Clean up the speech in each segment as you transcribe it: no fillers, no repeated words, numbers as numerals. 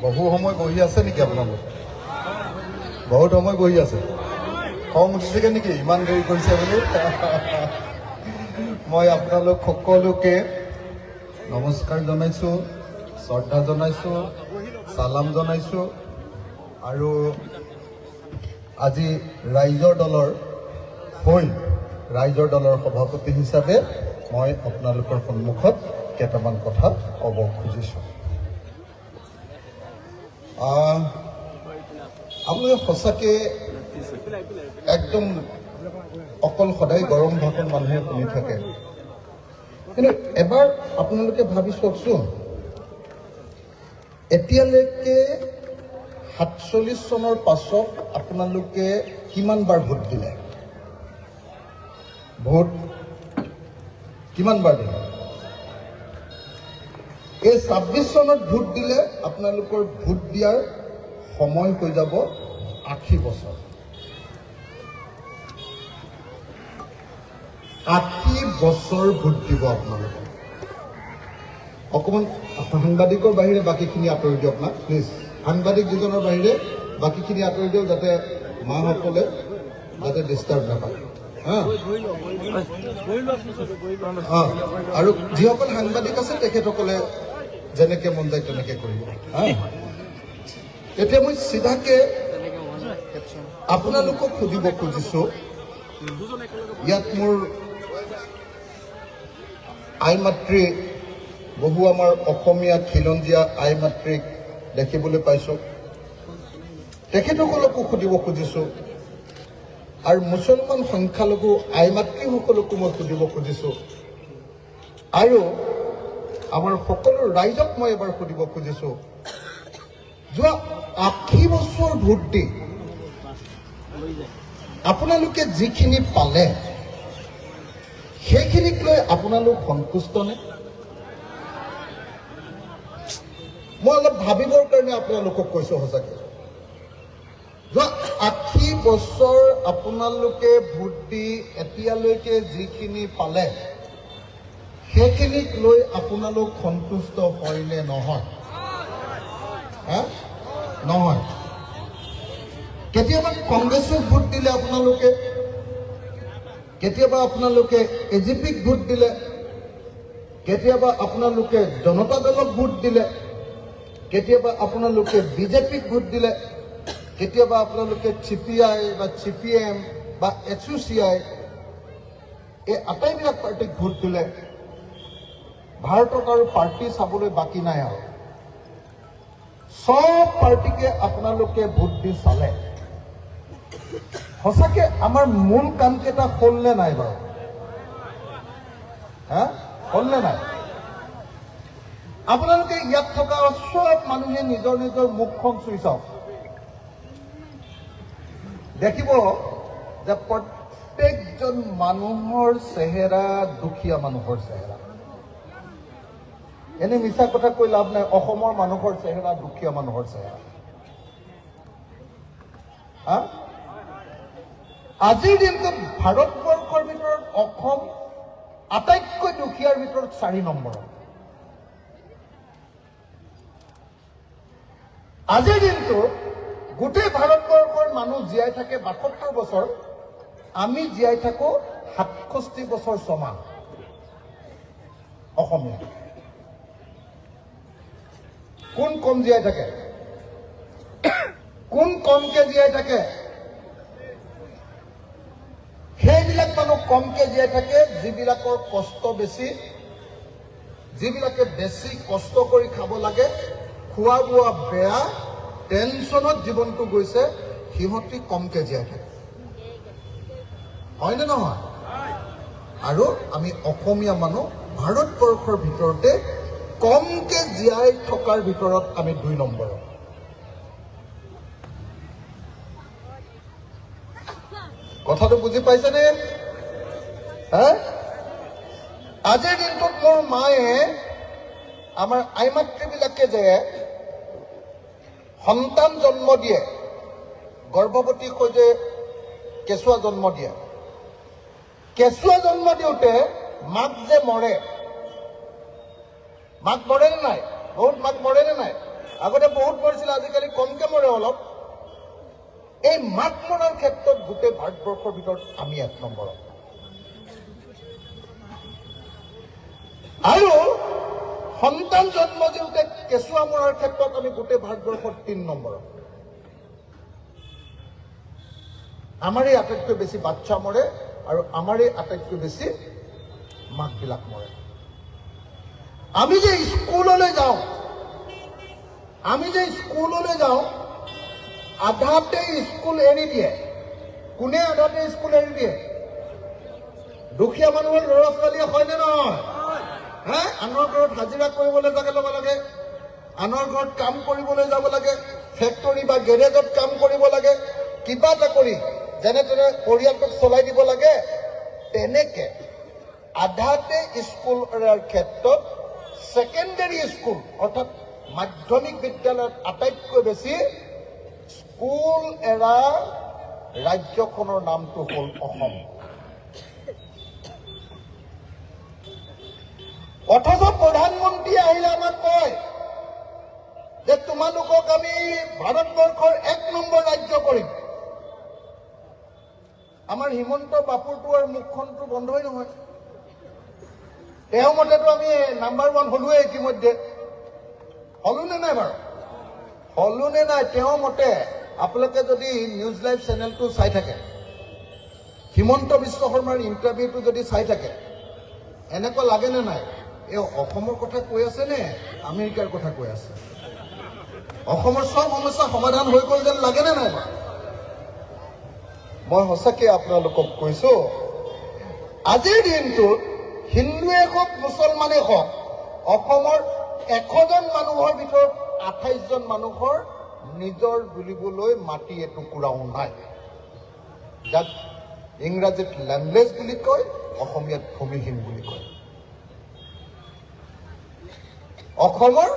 বহু সময় বহি আছে নেকি আপোনালোক? বহুত সময় বহি আছে। খং উঠিছেগে নেকি ইমান দেৰি কৰিছে বুলি? মই আপোনালোক সকলোকে নমস্কাৰ জনাইছোঁ, শ্ৰদ্ধা জনাইছোঁ, চালাম জনাইছোঁ আৰু আজি ৰাইজৰ দলৰ সভাপতি হিচাপে মই আপোনালোকৰ সন্মুখত কেইটামান কথা ক'ব খুজিছোঁ। আপোনালোকে সঁচাকৈ একদম অকল সদায় গৰম ভাষণ মানুহে শুনি থাকে, কিন্তু এবাৰ আপোনালোকে ভাবি চাওকচোন, এতিয়ালৈকে 47 চনৰ পাছত আপোনালোকে কিমানবাৰ ভোট দিলে? ভোট কিমানবাৰ দিলে? এই 26 চনত ভোট দিলে আপোনালোকৰ ভোট দিয়াৰ সময় হৈ যাব 80 বছৰ। 80 বছৰ ভোট দিব আপোনালোকে। অকণমান সাংবাদিকৰ বাহিৰে বাকীখিনি আঁতৰি দিয়ক না প্লিজ। সাংবাদিক দুজনৰ বাহিৰে বাকীখিনি আঁতৰি দিয়ক, যাতে মাসকলে যাতে ডিষ্টাৰ্ব নাপায়। আৰু যিসকল সাংবাদিক আছে তেখেতসকলে যেনেকে মন যায় তেনেকে কৰিব। এতিয়া মই চিধাকে আপোনালোকক সুধিব খুজিছোঁ, ইয়াত মোৰ আই মাতৃ, বহু আমাৰ অসমীয়া খিলঞ্জীয়া আই মাতৃক দেখিবলৈ পাইছোঁ, তেখেতসকলকো সুধিব খুজিছোঁ, আৰু মুছলমান সংখ্যালঘু আই মাতৃসকলকো মই সুধিব খুজিছোঁ, আৰু আমাৰ সকলো ৰাইজক মই এবাৰ সুধিব খুজিছোঁ, যোৱা 80 বছৰ ভোট দি আপোনালোকে যিখিনি পালে সেইখিনিক লৈ আপোনালোক সন্তুষ্ট নে? মই অলপ ভাবিবৰ কাৰণে আপোনালোকক কৈছোঁ সঁচাকৈ। যোৱা 80 বছৰ আপোনালোকে ভোট দি এতিয়ালৈকে যিখিনি পালে সেইখিনিক লৈ আপোনালোক সন্তুষ্ট হয় নে নহয়? নহয়। কেতিয়াবা কংগ্ৰেছক ভোট দিলে আপোনালোকে, কেতিয়াবা আপোনালোকে এজিপিক ভোট দিলে, কেতিয়াবা আপোনালোকে জনতা দলক ভোট দিলে, কেতিয়াবা আপোনালোকে বিজেপিক ভোট দিলে, কেতিয়াবা আপোনালোকে CPI বা CPM বা SUCI এই আটাইবিলাক পাৰ্টিক ভোট দিলে। ভাৰতত আৰু পাৰ্টি চাবলৈ বাকী নাই আৰু সব পাৰ্টিকে আপোনালোকে ভোট দি চালে। সঁচাকে আমাৰ মূল কামকেইটা হ'ল নে নাই বাৰু? হ'ল নে নাই? আপোনালোকে ইয়াত থকা সব মানুহে নিজৰ নিজৰ মুখখন চুই চাওক, দেখিব যে প্ৰত্যেকজন মানুহৰ চেহেৰা দুখীয়া মানুহৰ চেহেৰা। এনে মিছা কথা কৈ লাভ নাই, অসমৰ মানুহৰ চেহেৰা দুখীয়া মানুহৰ চেহেৰা। আজিৰ দিনটোত ভাৰতবৰ্ষৰ ভিতৰত অসম আটাইতকৈ দুখীয়াৰ ভিতৰত 4 নম্বৰত। আজিৰ দিনটোত গোটেই ভাৰতবৰ্ষৰ মানুহ জীয়াই থাকে 72 বছৰ, আমি জীয়াই থাকো 67 বছৰ 6 মাহ। অসমীয়া কোন কম জীয়াই থাকে? কোন কমকে জীয়াই থাকে? সেইবিলাক মানুহ কমকে জীয়াই থাকে যিবিলাকৰ কষ্ট বেছি, যিবিলাকে বেছি কষ্ট কৰি খাব লাগে, খোৱা বোৱা বেয়া, টেনশ্যনত জীৱনটো গৈছে, সিহঁতি কমকে জীয়াই থাকে। হয়নে নহয়? আৰু আমি অসমীয়া মানুহ ভাৰতবৰ্ষৰ ভিতৰতে কমকে জীয়াই থকাৰ ভিতৰত আমি 2 নম্বৰত। কথাটো বুজি পাইছেনে? আজিৰ দিনটোত মোৰ মায়ে, আমাৰ আই মাতৃবিলাকে যে সন্তান জন্ম দিয়ে, গৰ্ভৱতী হৈ যে কেঁচুৱা জন্ম দিয়ে, কেঁচুৱা জন্ম দিওঁতে মাক যে মৰে, মাক মৰেনে নাই? বহুত মাক মৰেনে নাই? আগতে বহুত মৰিছিল, আজিকালি কমকে মৰে অলপ। এই মাক মৰাৰ ক্ষেত্ৰত গোটেই ভাৰতবৰ্ষৰ ভিতৰত আমি 1 নম্বৰত। আৰু সন্তান জন্ম দিওঁতে কেঁচুৱা মৰাৰ ক্ষেত্ৰত আমি গোটেই ভাৰতবৰ্ষত 3 নম্বৰত। আমাৰেই আটাইতকৈ বেছি বাচ্চা মৰে আৰু আমাৰেই আটাইতকৈ বেছি মাকবিলাক মৰে। আমি যে স্কুললৈ যাওঁ, আধাতে স্কুল এৰি দিয়ে। কোনে আধাতে স্কুল এৰি দিয়ে? দুখীয়া মানুহৰ ল'ৰা ছোৱালীয়ে হয়নে নহয়? আনৰ ঘৰত হাজিৰা কৰিবলৈ যাব লাগে, আনৰ ঘৰত কাম কৰিবলৈ যাব লাগে, ফেক্টৰী বা গেৰেজত কাম কৰিব লাগে, কিবা এটা কৰি যেনে তেনে পৰিয়ালটোক চলাই দিব লাগে। তেনেকে আধাতে স্কুল এৰাৰ ক্ষেত্ৰত ছেকেণ্ডেৰী স্কুল অৰ্থাৎ মাধ্যমিক বিদ্যালয়ত আটাইতকৈ বেছি স্কুল এৰা ৰাজ্যখনৰ নামটো হ'ল অসম। অথচ প্ৰধানমন্ত্ৰী আহিলে আমাক কয় যে তোমালোকক আমি ভাৰতবৰ্ষৰ 1 নম্বৰ ৰাজ্য কৰিম। আমাৰ হিমন্ত বাপুৰটো আৰু মুখখনটো বন্ধই নহয়। তেওঁৰ মতেতো আমি নাম্বাৰ 1 হলোৱে ইতিমধ্যে। হলোনে নাই বাৰু? হলোনে নাই? তেওঁৰ মতে আপোনালোকে যদি নিউজ লাইভ চেনেলটো চাই থাকে, হিমন্ত বিশ্ব শৰ্মাৰ ইণ্টাৰভিউটো যদি চাই থাকে, এনেকুৱা লাগেনে নাই এই অসমৰ কথা কৈ আছে নে আমেৰিকাৰ কথা কৈ আছে? অসমৰ সব সমস্যা সমাধান হৈ গ'ল যেন লাগেনে নাই? মই সঁচাকৈ আপোনালোকক কৈছো, আজিৰ দিনটোত হিন্দুৱে হওক মুছলমানেই হওক, অসমৰ 100 জন মানুহৰ ভিতৰত 28 জন মানুহৰ নিজৰ বুলিবলৈ মাটি এটুকুৰাও নাই, যাক ইংৰাজীত লেণ্ডলেছ বুলি কয়, অসমীয়াত ভূমিহীন বুলি কয়। অসমৰ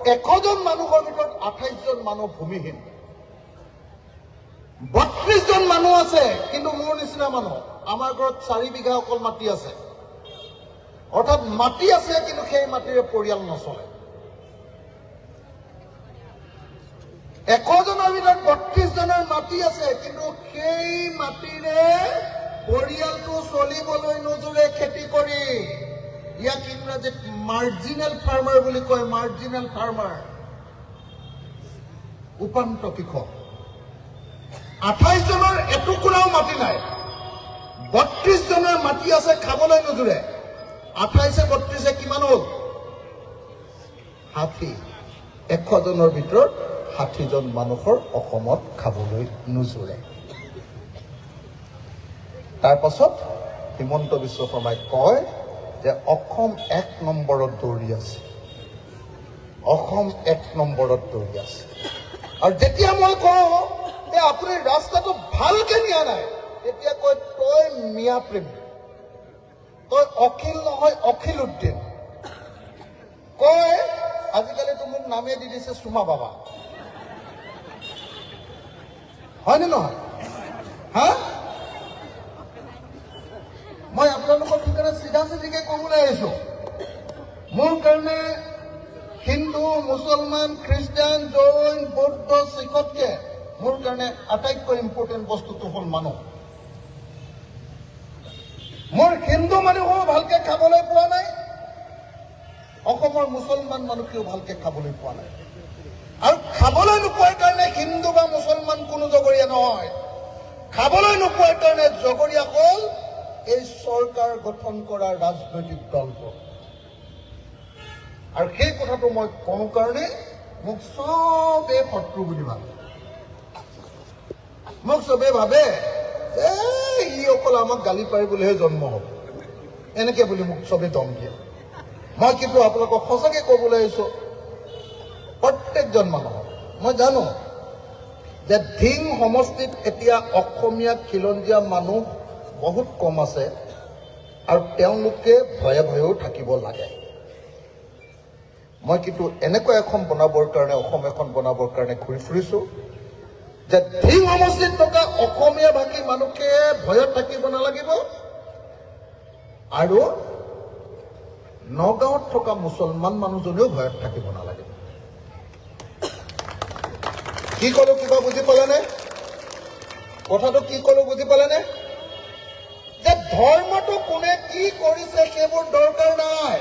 100 জন মানুহৰ ভিতৰত 28 জন মানুহ ভূমিহীন। 32 জন মানুহ আছে কিন্তু মোৰ নিচিনা মানুহ, আমাৰ ঘৰত 4 বিঘা অকল মাটি আছে। অৰ্থাৎ মাটি আছে কিন্তু সেই মাটিৰে পৰিয়াল নচলে। 100 জনৰ ভিতৰত 32 জনৰ মাটি আছে কিন্তু সেই মাটিৰে পৰিয়ালটো চলিবলৈ নোজোৰে খেতি কৰি। ইয়াক ইংৰাজীত মাৰ্জিনেল ফাৰ্মাৰ বুলি কয়, মাৰ্জিনেল ফাৰ্মাৰ, উপান্ত কৃষক। 28 জনৰ এটুকুৰাও মাটি নাই, 32 জনৰ মাটি আছে, খাবলৈ নোজোৰে। 28 32 কিমান হ'ল? 60। 100 জনৰ ভিতৰত 60 জন মানুহৰ অসমত খাবলৈ নোজোৰে। তাৰ পাছত হিমন্ত বিশ্ব শৰ্মাই কয় যে অসম 1 নম্বৰত দৌৰি আছে, অসম 1 নম্বৰত দৌৰি আছে। আৰু যেতিয়া মই কওঁ যে আপুনি ৰাস্তাটো ভালকে নিয়া নাই, তেতিয়া কয় তই মিয়া প্ৰেমী, তই অখিল নহয় অখিল উদ্দিন। কয় আজিকালিতো মোক নামে দি দিছে চুমা বাবা, হয়নে নহয়? মই আপোনালোকৰ ভিতৰত চিধা চিধিকে ক'বলৈ আহিছো, মোৰ কাৰণে হিন্দু, মুছলমান, খ্ৰীষ্টান, জৈন, বৌদ্ধ, শিখতকে মোৰ কাৰণে আটাইতকৈ ইম্পৰ্টেণ্ট বস্তুটো হ'ল মানুহ। মোৰ হিন্দু মানুহো ভালকে খাবলৈ পোৱা নাই, অসমৰ মুছলমান মানুহেও ভালকে খাবলৈ পোৱা নাই। আৰু খাবলৈ নোপোৱাৰ কাৰণে হিন্দু বা মুছলমান কোনো জগৰীয়া নহয়, খাবলৈ নোপোৱাৰ কাৰণে জগৰীয়া হ'ল এই চৰকাৰ গঠন কৰা ৰাজনৈতিক দলবোৰ। আৰু সেই কথাটো মই কওঁ কাৰণে মোক চবেই শত্ৰু বুলি ভাবে, মোক চবেই ভাবে যে ই অকল আমাক গালি পাৰিবলৈহে জন্ম হ'ব, এনেকে বুলি মোক চবেই দম দিয়ে। মই কিন্তু আপোনালোকক সঁচাকৈ ক'বলৈ আহিছো, প্ৰত্যেকজন মানুহক মই জানো যে ধিং সমষ্টিত এতিয়া অসমীয়া খিলঞ্জীয়া মানুহ বহুত কম আছে আৰু তেওঁলোকে ভয়ে ভয়েও থাকিব লাগে। মই কিন্তু এনেকুৱা এখন বনাবৰ কাৰণে, অসম এখন বনাবৰ কাৰণে ঘূৰি ফুৰিছো যে ধিং সমষ্টিত থকা অসমীয়া ভাষী মানুহে ভয়ত থাকিব নালাগিব, আৰু নগাঁৱত থকা মুছলমান মানুহজনেও ভয়ত থাকিব নালাগে। কি কলো কিবা বুজি পালেনে? কথাটো কি কলো বুজি পালেনে? যে ধৰ্মটো কোনে কি কৰিছে সেইবোৰ দৰকাৰ নাই।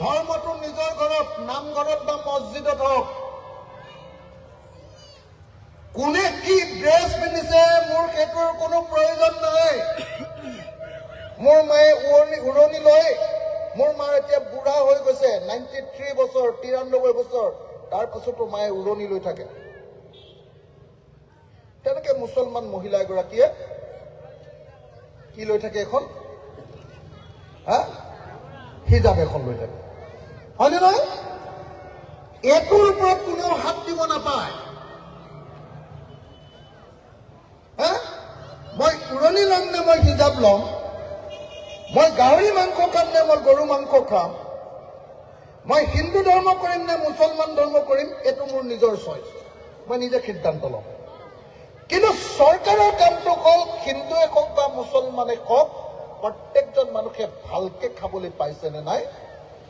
ধৰ্মটো নিজৰ ঘৰত, নামঘৰত বা মছজিদত হওক। কোনে কি ড্ৰেছ পিন্ধিছে মোৰ সেইটোৰ কোনো প্ৰয়োজন নাই। মোৰ মায়ে উৰণি লয়। মোৰ মাৰ এতিয়া বুঢ়া হৈ গৈছে, 93 বছৰ, 93 বছৰ, তাৰ পাছতো মায়ে উৰণি লৈ থাকে। তেনেকে মুছলমান মহিলা এগৰাকীয়ে কি লৈ থাকে? এখন হিজাব এখন লৈ থাকে, হয়নে নহয়? এইটোৰ ওপৰত কোনেও হাত দিব নাপায়। মই উৰণি ল'ম নে মই হিজাব ল'ম? মই গাহৰি মাংস খাম নে মই গৰু মাংস খাম? মই হিন্দু ধৰ্ম কৰিম নে মুছলমান ধৰ্ম কৰিম? এইটো মোৰ নিজৰ চইচ, মই নিজে সিদ্ধান্ত ল'ম। কিন্তু চৰকাৰৰ কামটো হ'ল হিন্দুৱে হওক বা মুছলমানে হওক, প্ৰত্যেকজন মানুহে ভালকে খাবলৈ পাইছে নে নাই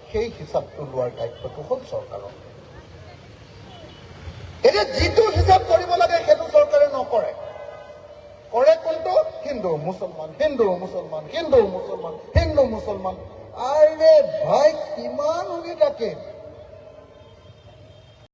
সেই হিচাপটো লোৱাৰ দায়িত্বটো হ'ল চৰকাৰৰ। এতিয়া যিটো হিচাপ কৰিব লাগে সেইটো চৰকাৰে নকৰে। কৰে কোনটো? হিন্দু মুছলমান, হিন্দু মুছলমান, হিন্দু মুছলমান, হিন্দু মুছলমান। আৰে ভাই কিমান শুনি থাকে?